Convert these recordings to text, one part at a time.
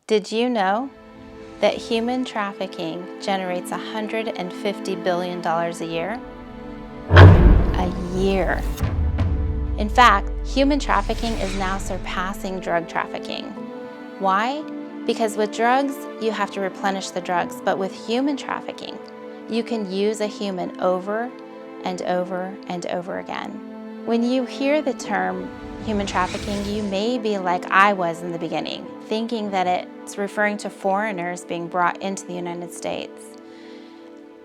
Did you know that human trafficking generates $150 billion a year? A year. In fact, human trafficking is now surpassing drug trafficking. Why? Because with drugs, you have to replenish the drugs, but with human trafficking, you can use a human over and over and over again. When you hear the term human trafficking, you may be like I was in the beginning, thinking that it's referring to foreigners being brought into the United States.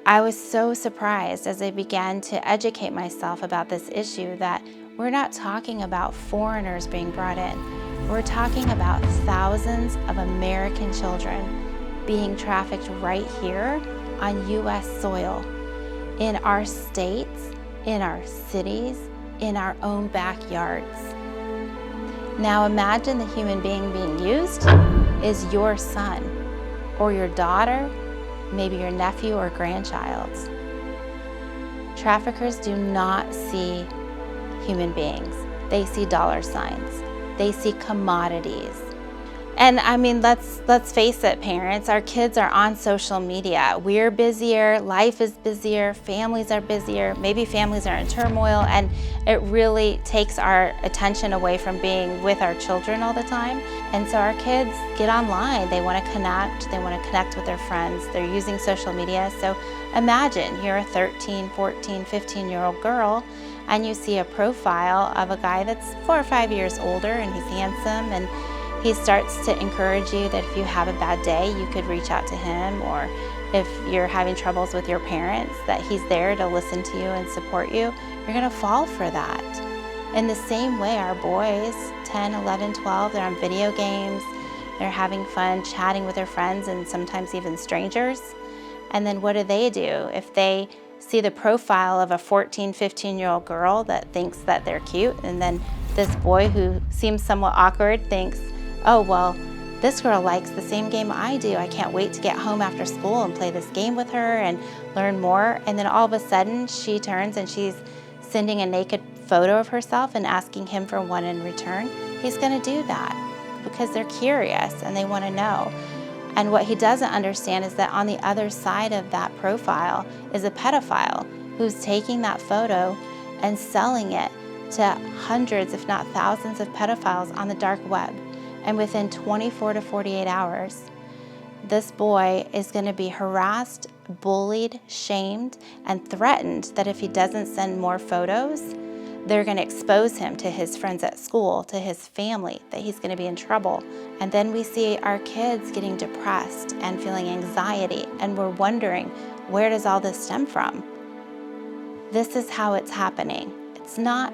I was so surprised as I began to educate myself about this issue that we're not talking about foreigners being brought in. We're talking about thousands of American children being trafficked right here on U.S. soil, in our states, in our cities, in our own backyards. Now imagine the human being being used is your son or your daughter, maybe your nephew or grandchild. Traffickers do not see human beings. They see dollar signs. They see commodities. And I mean, let's face it, parents, our kids are on social media. We're busier, life is busier, families are busier, maybe families are in turmoil, and it really takes our attention away from being with our children all the time. And so our kids get online, they want to connect with their friends, they're using social media. So imagine you're a 13, 14, 15-year-old girl, and you see a profile of a guy that's 4 or 5 years older, and he's handsome, and he starts to encourage you that if you have a bad day, you could reach out to him, or if you're having troubles with your parents, that he's there to listen to you and support you. You're gonna fall for that. In the same way, our boys, 10, 11, 12, they're on video games, they're having fun chatting with their friends and sometimes even strangers. And then what do? If they see the profile of a 14, 15-year-old girl that thinks that they're cute, and then this boy who seems somewhat awkward thinks, oh, well, this girl likes the same game I do. I can't wait to get home after school and play this game with her and learn more. And then all of a sudden she turns and she's sending a naked photo of herself and asking him for one in return. He's gonna do that because they're curious and they wanna know. And what he doesn't understand is that on the other side of that profile is a pedophile who's taking that photo and selling it to hundreds, if not thousands, of pedophiles on the dark web. And within 24 to 48 hours, this boy is going to be harassed, bullied, shamed, and threatened that if he doesn't send more photos, they're going to expose him to his friends at school, to his family, that he's going to be in trouble. And then we see our kids getting depressed and feeling anxiety, and we're wondering, where does all this stem from? This is how it's happening. It's not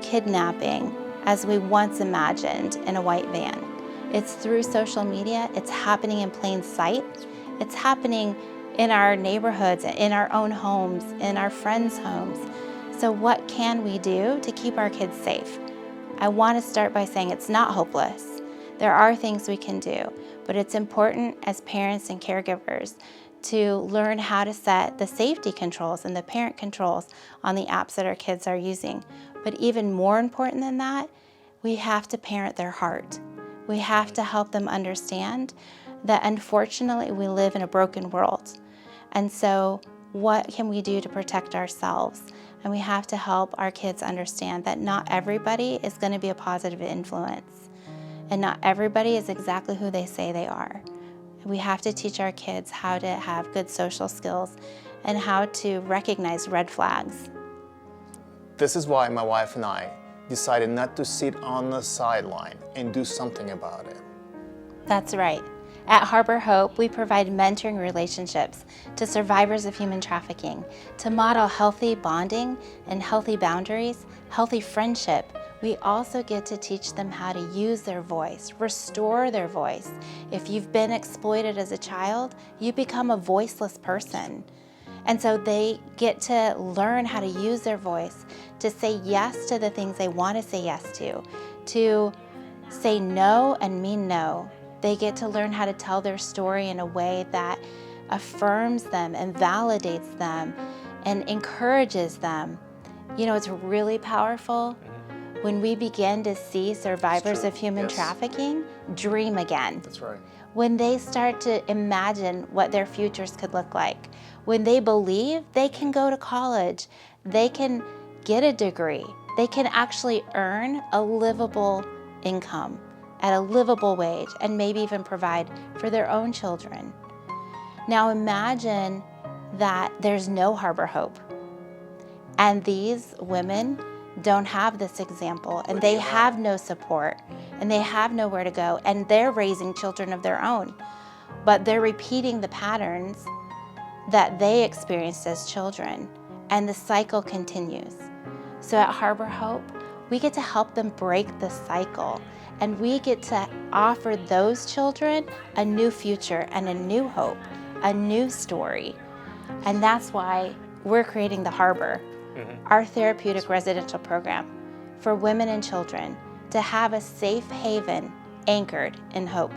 kidnapping as we once imagined in a white van. It's through social media. It's happening in plain sight. It's happening in our neighborhoods, in our own homes, in our friends' homes. So what can we do to keep our kids safe? I want to start by saying it's not hopeless. There are things we can do, but it's important as parents and caregivers to learn how to set the safety controls and the parent controls on the apps that our kids are using. But even more important than that, we have to parent their heart. We have to help them understand that unfortunately we live in a broken world. And so what can we do to protect ourselves? And we have to help our kids understand that not everybody is going to be a positive influence. And not everybody is exactly who they say they are. We have to teach our kids how to have good social skills and how to recognize red flags. This is why my wife and I decided not to sit on the sideline and do something about it. That's right. At Harbour Hope, we provide mentoring relationships to survivors of human trafficking to model healthy bonding and healthy boundaries, healthy friendship. We also get to teach them how to use their voice, restore their voice. If you've been exploited as a child, you become a voiceless person. And so they get to learn how to use their voice, to say yes to the things they want to say yes to say no and mean no. They get to learn how to tell their story in a way that affirms them and validates them and encourages them. You know, it's really powerful when we begin to see survivors true. of human Yes. trafficking dream again, That's right. when they start to imagine what their futures could look like, when they believe they can go to college, they can get a degree, they can actually earn a livable income at a livable wage and maybe even provide for their own children. Now imagine that there's no Harbour Hope, and these women don't have this example, and they have no support, and they have nowhere to go, and they're raising children of their own, but they're repeating the patterns that they experienced as children, and the cycle continues. So at Harbour Hope, we get to help them break the cycle, and we get to offer those children a new future and a new hope, a new story. And that's why we're creating the Harbour, our therapeutic residential program for women and children to have a safe haven anchored in hope.